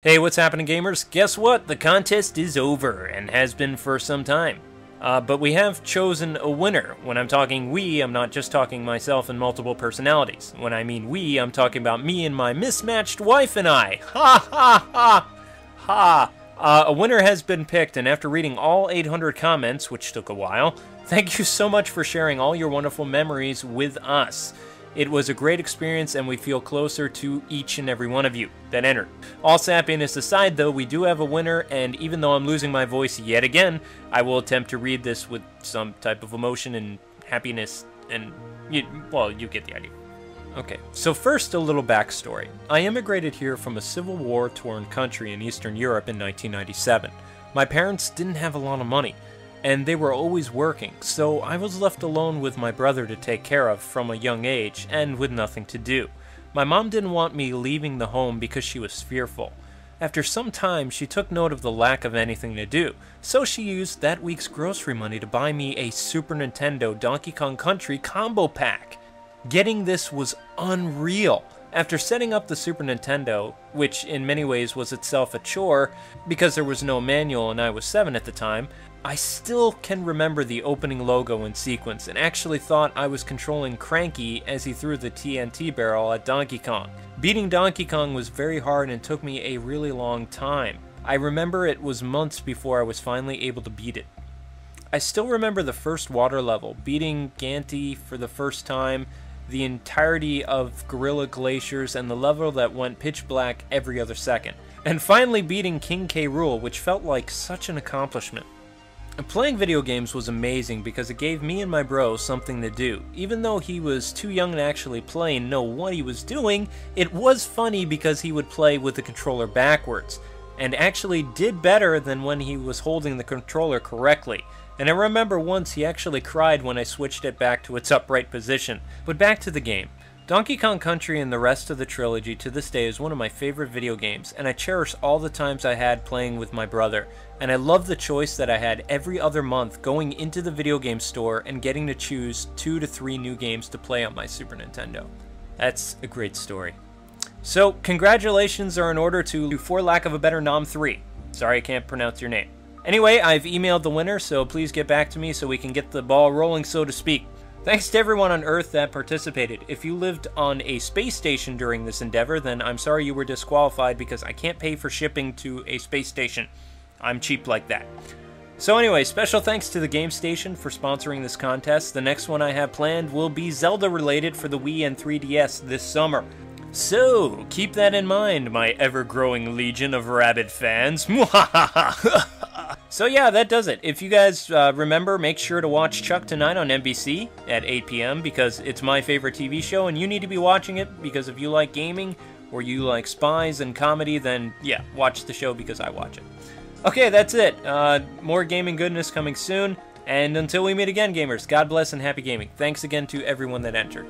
Hey, what's happening, gamers? Guess what? The contest is over, and has been for some time. But we have chosen a winner. When I'm talking we, I'm not just talking myself and multiple personalities. When I mean we, I'm talking about me and my mismatched wife and I. Ha ha ha! Ha! A winner has been picked, and after reading all 800 comments, which took a while, thank you so much for sharing all your wonderful memories with us. It was a great experience, and we feel closer to each and every one of you that entered. All sappiness aside, though, we do have a winner, and even though I'm losing my voice yet again, I will attempt to read this with some type of emotion and happiness, and, you get the idea. Okay, so first, a little backstory. I immigrated here from a Civil War-torn country in Eastern Europe in 1997. My parents didn't have a lot of money, and they were always working, so I was left alone with my brother to take care of from a young age, and with nothing to do. My mom didn't want me leaving the home because she was fearful. After some time, she took note of the lack of anything to do, so she used that week's grocery money to buy me a Super Nintendo Donkey Kong Country combo pack. Getting this was unreal. After setting up the Super Nintendo, which in many ways was itself a chore because there was no manual and I was 7 at the time, I still can remember the opening logo in sequence and actually thought I was controlling Cranky as he threw the TNT barrel at Donkey Kong. Beating Donkey Kong was very hard and took me a really long time. I remember it was months before I was finally able to beat it. I still remember the first water level, beating Ganty for the first time, the entirety of Gorilla Glaciers, and the level that went pitch black every other second. And finally beating King K. Rool, which felt like such an accomplishment. Playing video games was amazing because it gave me and my bro something to do. Even though he was too young to actually play and know what he was doing, it was funny because he would play with the controller backwards, and actually did better than when he was holding the controller correctly. And I remember once he actually cried when I switched it back to its upright position. But back to the game. Donkey Kong Country and the rest of the trilogy to this day is one of my favorite video games, and I cherish all the times I had playing with my brother. And I love the choice that I had every other month going into the video game store and getting to choose 2 to 3 new games to play on my Super Nintendo. That's a great story. So, congratulations are in order to, for lack of a better, Nom 3. Sorry I can't pronounce your name. Anyway, I've emailed the winner, so please get back to me so we can get the ball rolling, so to speak. Thanks to everyone on Earth that participated. If you lived on a space station during this endeavor, then I'm sorry you were disqualified because I can't pay for shipping to a space station. I'm cheap like that. So anyway, special thanks to the Game Station for sponsoring this contest. The next one I have planned will be Zelda related for the Wii and 3DS this summer. So, keep that in mind, my ever-growing legion of rabid fans. So yeah, that does it. If you guys remember, make sure to watch Chuck tonight on NBC at 8 p.m. because it's my favorite TV show, and you need to be watching it because if you like gaming or you like spies and comedy, then yeah, watch the show because I watch it. Okay, that's it. More gaming goodness coming soon, and until we meet again, gamers, God bless and happy gaming. Thanks again to everyone that entered.